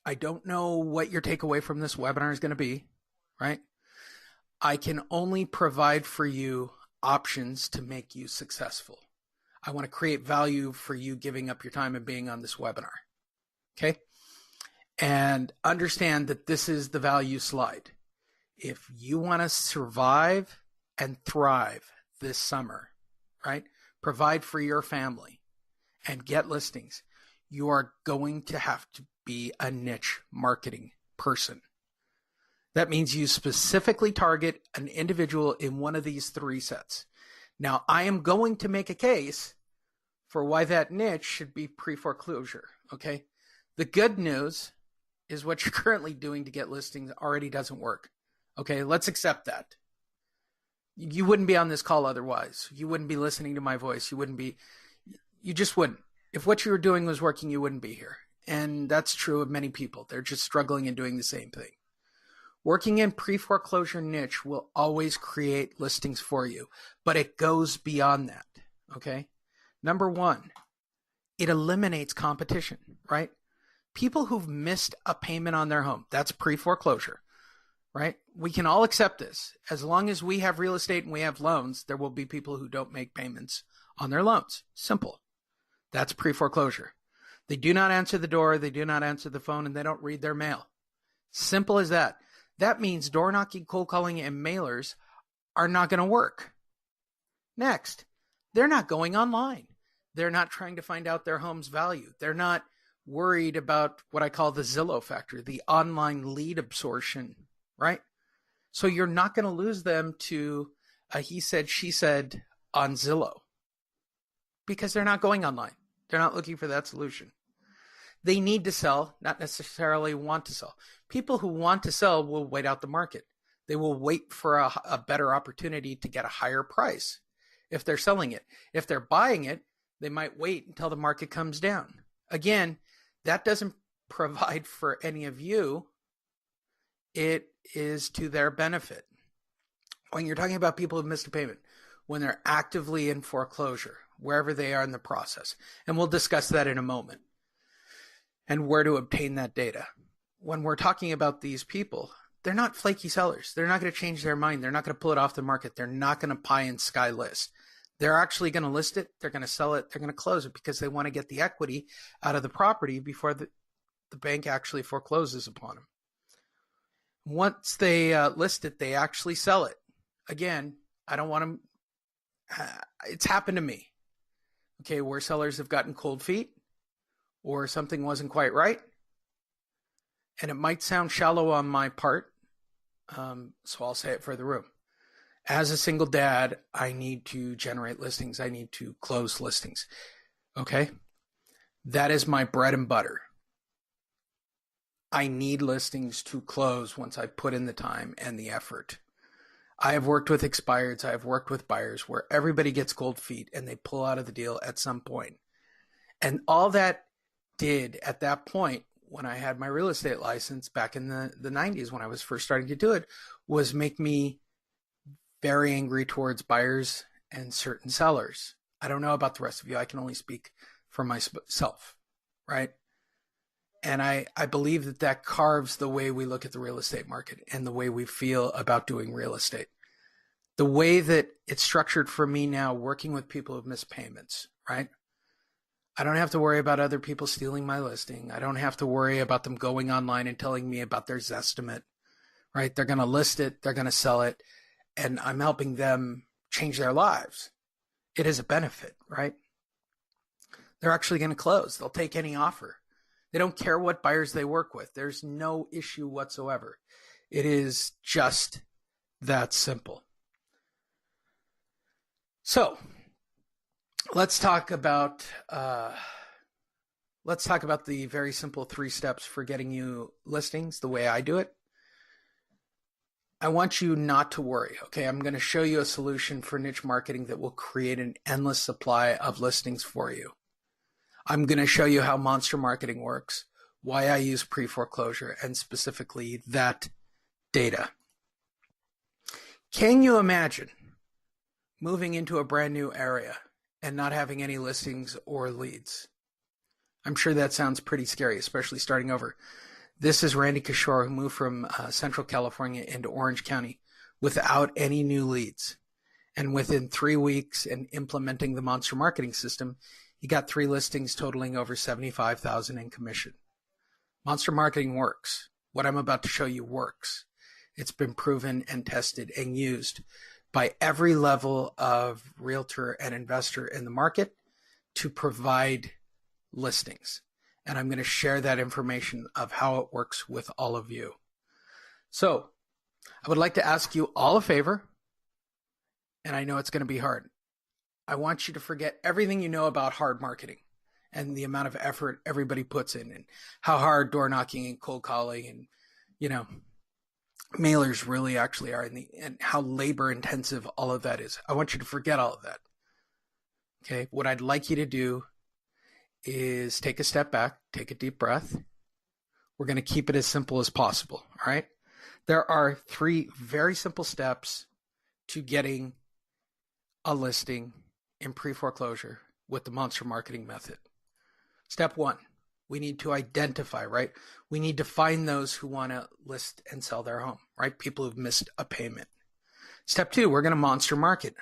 I don't know what your takeaway from this webinar is going to be, right? I can only provide for you options to make you successful. I want to create value for you giving up your time and being on this webinar. Okay? And understand that this is the value slide. If you want to survive and thrive this summer, right? Provide for your family and get listings, you are going to have to be a niche marketing person. That means you specifically target an individual in one of these three sets. Now, I am going to make a case for why that niche should be pre-foreclosure, okay? The good news is what you're currently doing to get listings already doesn't work, okay? Let's accept that. You wouldn't be on this call otherwise. You wouldn't be listening to my voice. You just wouldn't. If what you were doing was working, you wouldn't be here. And that's true of many people. They're just struggling and doing the same thing. Working in pre-foreclosure niche will always create listings for you, but it goes beyond that, okay? Number one, it eliminates competition, right? People who've missed a payment on their home, that's pre-foreclosure, right? We can all accept this. As long as we have real estate and we have loans, there will be people who don't make payments on their loans. Simple. That's pre-foreclosure. They do not answer the door, they do not answer the phone, and they don't read their mail. Simple as that. That means door knocking, cold calling, and mailers are not going to work. Next, they're not going online. They're not trying to find out their home's value. They're not worried about what I call the Zillow factor, the online lead absorption, right? So you're not going to lose them to a he said, she said on Zillow because they're not going online. They're not looking for that solution. They need to sell, not necessarily want to sell. People who want to sell will wait out the market. They will wait for a better opportunity to get a higher price if they're selling it. If they're buying it, they might wait until the market comes down. Again, that doesn't provide for any of you. It is to their benefit. When you're talking about people who missed a payment, when they're actively in foreclosure, wherever they are in the process, and we'll discuss that in a moment, and where to obtain that data. When we're talking about these people, they're not flaky sellers. They're not going to change their mind. They're not going to pull it off the market. They're not going to pie in sky list. They're actually going to list it. They're going to sell it. They're going to close it because they want to get the equity out of the property before the bank actually forecloses upon them. Once they list it, they actually sell it. Again, I don't want to, it's happened to me, okay, where sellers have gotten cold feet or something wasn't quite right. And it might sound shallow on my part, so I'll say it for the room. As a single dad, I need to generate listings. I need to close listings, okay? That is my bread and butter. I need listings to close once I put in the time and the effort. I have worked with expireds. I have worked with buyers where everybody gets cold feet and they pull out of the deal at some point. And all that did at that point, when I had my real estate license back in the 90s, when I was first starting to do it, was make me very angry towards buyers and certain sellers. I don't know about the rest of you. I can only speak for myself, right? And I believe that that carves the way we look at the real estate market and the way we feel about doing real estate. The way that it's structured for me now, working with people who've missed payments, right? I don't have to worry about other people stealing my listing. I don't have to worry about them going online and telling me about their Zestimate, right? They're going to list it, they're going to sell it, and I'm helping them change their lives. It is a benefit, right? They're actually going to close. They'll take any offer. They don't care what buyers they work with. There's no issue whatsoever. It is just that simple. So let's talk about the very simple 3 steps for getting you listings the way I do it. I want you not to worry. Okay, I'm going to show you a solution for niche marketing that will create an endless supply of listings for you. I'm going to show you how monster marketing works, why I use pre-foreclosure, and specifically that data. Can you imagine moving into a brand new area and not having any listings or leads? I'm sure that sounds pretty scary, especially starting over. This is Randy Kishore, who moved from Central California into Orange County without any new leads. And within 3 weeks and implementing the Monster Marketing System, he got 3 listings totaling over $75,000 in commission. Monster Marketing works. What I'm about to show you works. It's been proven and tested and used by every level of realtor and investor in the market to provide listings. And I'm going to share that information of how it works with all of you. So I would like to ask you all a favor, and I know it's going to be hard. I want you to forget everything you know about hard marketing and the amount of effort everybody puts in and how hard door knocking and cold calling and, mailers really actually are and how labor intensive all of that is. I want you to forget all of that. Okay. What I'd like you to do is take a step back, take a deep breath. We're going to keep it as simple as possible. All right. There are 3 very simple steps to getting a listing in pre-foreclosure with the Monster Marketing method. Step 1, we need to identify, right? We need to find those who want to list and sell their home, right? People who've missed a payment. Step 2, we're going to monster market.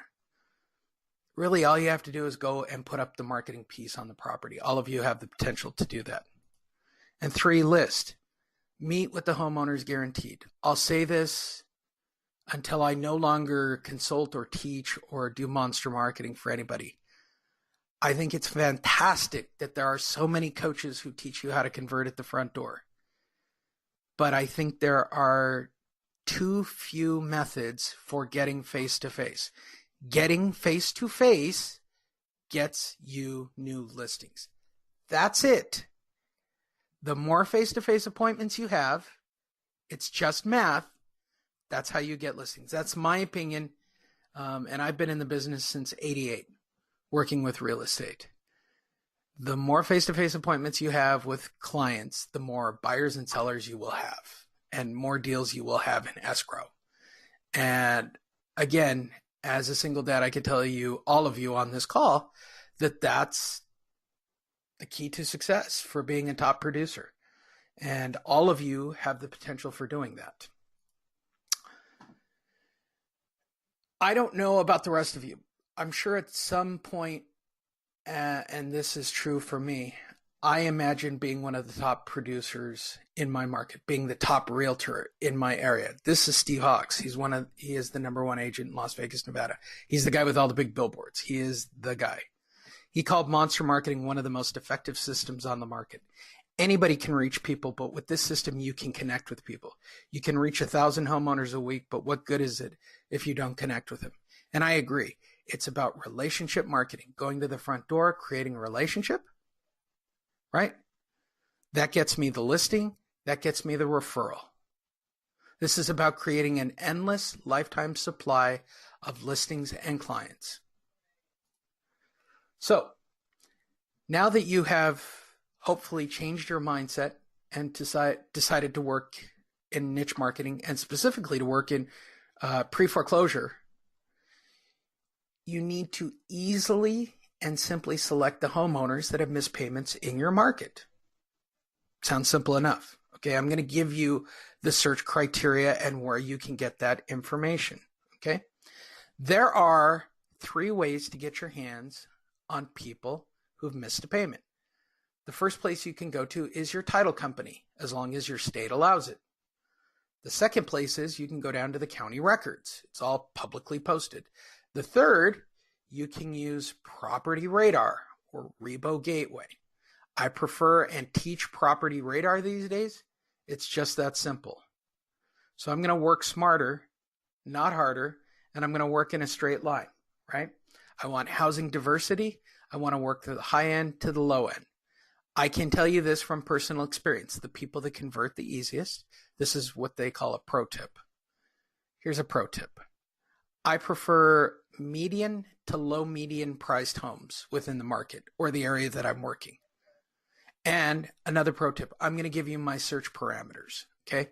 Really, all you have to do is go and put up the marketing piece on the property. All of you have the potential to do that. And 3, list. Meet with the homeowners guaranteed. I'll say this until I no longer consult or teach or do monster marketing for anybody. I think it's fantastic that there are so many coaches who teach you how to convert at the front door. But I think there are too few methods for getting face-to-face. Getting face-to-face gets you new listings. That's it. The more face-to-face appointments you have, it's just math. That's how you get listings. That's my opinion. And I've been in the business since '88, working with real estate. The more face-to-face appointments you have with clients, the more buyers and sellers you will have and more deals you will have in escrow. And again, as a single dad, I can tell you, all of you on this call, that that's the key to success for being a top producer. And all of you have the potential for doing that. I don't know about the rest of you. I'm sure at some point, and this is true for me, I imagine being one of the top producers in my market, being the top realtor in my area. This is Steve Hawks. He is the #1 agent in Las Vegas, Nevada. He's the guy with all the big billboards. He is the guy. He called Monster Marketing one of the most effective systems on the market. Anybody can reach people, but with this system, you can connect with people. You can reach 1,000 homeowners a week, but what good is it if you don't connect with them? And I agree. It's about relationship marketing, going to the front door, creating a relationship, right? That gets me the listing. That gets me the referral. This is about creating an endless lifetime supply of listings and clients. So now that you have hopefully changed your mindset and decided to work in niche marketing and specifically to work in pre-foreclosure, you need to easily and simply select the homeowners that have missed payments in your market. Sounds simple enough. Okay, I'm going to give you the search criteria and where you can get that information. Okay, there are 3 ways to get your hands on people who've missed a payment. The first place you can go to is your title company, as long as your state allows it. The second place is you can go down to the county records. It's all publicly posted. The third, you can use Property Radar or Rebo Gateway. I prefer and teach Property Radar these days. It's just that simple. So I'm going to work smarter, not harder, and I'm going to work in a straight line, right? I want housing diversity. I want to work to the high end to the low end. I can tell you this from personal experience. The people that convert the easiest, this is what they call a pro tip. Here's a pro tip. I prefer median to low median priced homes within the market or the area that I'm working. And another pro tip, I'm going to give you my search parameters, okay?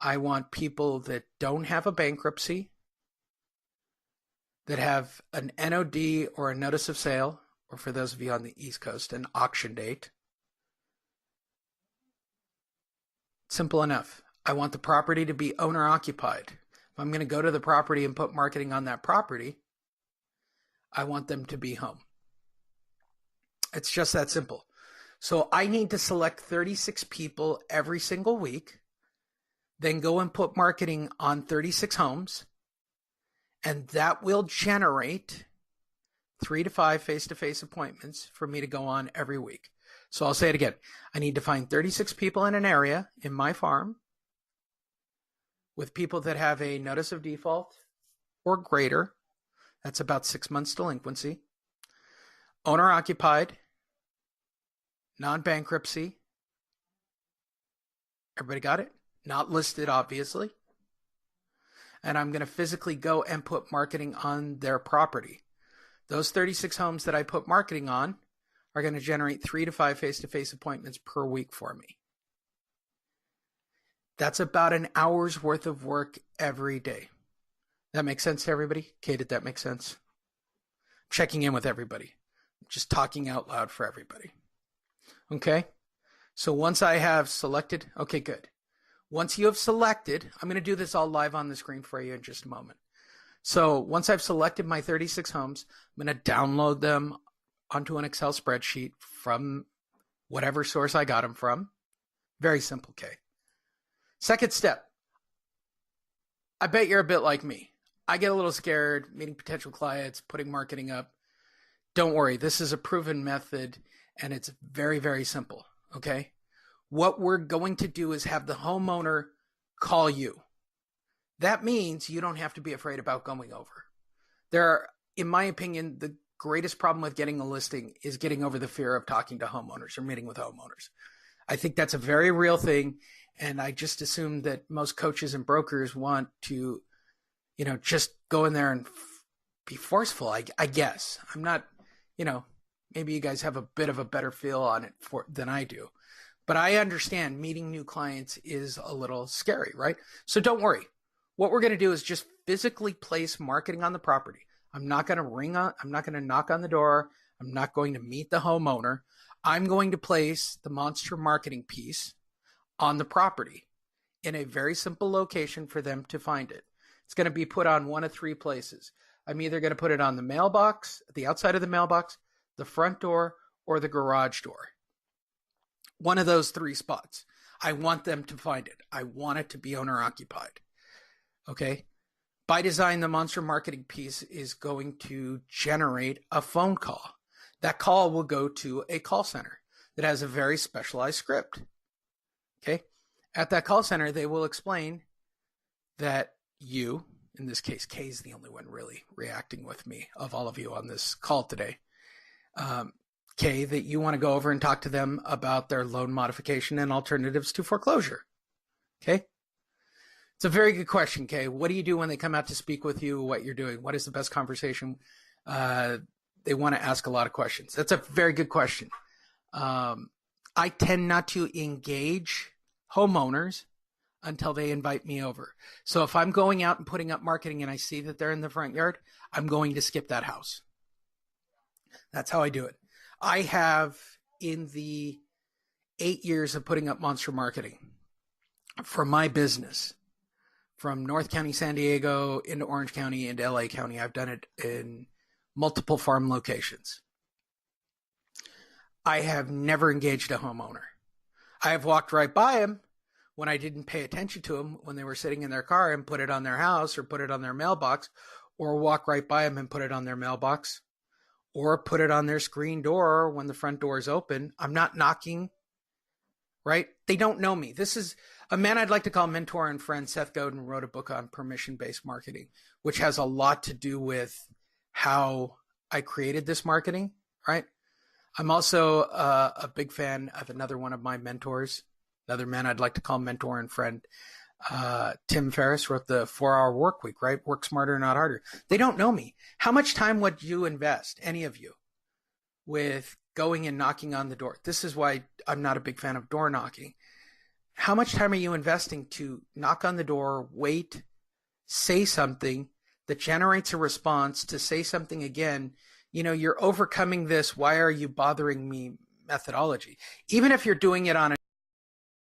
I want people that don't have a bankruptcy, that have an NOD or a notice of sale, or for those of you on the East Coast, an auction date, Simple enough. I want the property to be owner occupied. If I'm going to go to the property and put marketing on that property, I want them to be home. It's just that simple. So I need to select 36 people every single week, then go and put marketing on 36 homes, and that will generate 3 to 5 face-to-face appointments for me to go on every week. So I'll say it again. I need to find 36 people in an area in my farm with people that have a notice of default or greater. That's about 6 months delinquency. Owner occupied, non-bankruptcy. Everybody got it? Not listed, obviously. And I'm going to physically go and put marketing on their property. Those 36 homes that I put marketing on are going to generate 3 to 5 face-to-face appointments per week for me. That's about an hour's worth of work every day. That makes sense to everybody? Okay, did that make sense? Checking in with everybody. Just talking out loud for everybody. Okay? So once I have selected, okay, good. Once you have selected, I'm going to do this all live on the screen for you in just a moment. So once I've selected my 36 homes, I'm going to download them onto an Excel spreadsheet from whatever source I got them from. Very simple, okay? Second step. I bet you're a bit like me. I get a little scared meeting potential clients, putting marketing up. Don't worry, this is a proven method and it's very, very simple, okay? What we're going to do is have the homeowner call you. That means you don't have to be afraid about going over. There are, in my opinion, the greatest problem with getting a listing is getting over the fear of talking to homeowners or meeting with homeowners. I think that's a very real thing. And I just assume that most coaches and brokers want to, just go in there and be forceful, I guess. I'm not, maybe you guys have a bit of a better feel on it than I do. But I understand meeting new clients is a little scary, right? So don't worry. What we're going to do is just physically place marketing on the property. I'm not going to knock on the door. I'm not going to meet the homeowner. I'm going to place the monster marketing piece on the property in a very simple location for them to find it. It's going to be put on one of 3 places. I'm either going to put it on the mailbox, the outside of the mailbox, the front door, or the garage door. One of those 3 spots. I want them to find it. I want it to be owner occupied. Okay? By design, the monster marketing piece is going to generate a phone call. That call will go to a call center that has a very specialized script. Okay? At that call center, they will explain that you, in this case, Kay is the only one really reacting with me of all of you on this call today. Kay, that you want to go over and talk to them about their loan modification and alternatives to foreclosure. Okay? It's a very good question, Kay. What do you do when they come out to speak with you? What you're doing? What is the best conversation? They want to ask a lot of questions. That's a very good question. I tend not to engage homeowners until they invite me over. So if I'm going out and putting up marketing and I see that they're in the front yard, I'm going to skip that house. That's how I do it. I have, in the 8 years of putting up monster marketing for my business, from North County, San Diego, into Orange County, into LA County, I've done it in multiple farm locations. I have never engaged a homeowner. I have walked right by them when I didn't pay attention to them when they were sitting in their car and put it on their house or put it on their mailbox, or walk right by them and put it on their mailbox, or put it on their screen door when the front door is open. I'm not knocking, right? They don't know me. This is a man I'd like to call mentor and friend. Seth Godin wrote a book on permission-based marketing, which has a lot to do with how I created this marketing, right? I'm also a big fan of another one of my mentors, another man I'd like to call mentor and friend. Tim Ferriss wrote the 4-Hour Work Week, right? Work smarter, not harder. They don't know me. How much time would you invest, any of you, with going and knocking on the door? This is why I'm not a big fan of door knocking. How much time are you investing to knock on the door, wait, say something that generates a response, to say something again? You're overcoming this, why are you bothering me methodology. Even if you're doing it on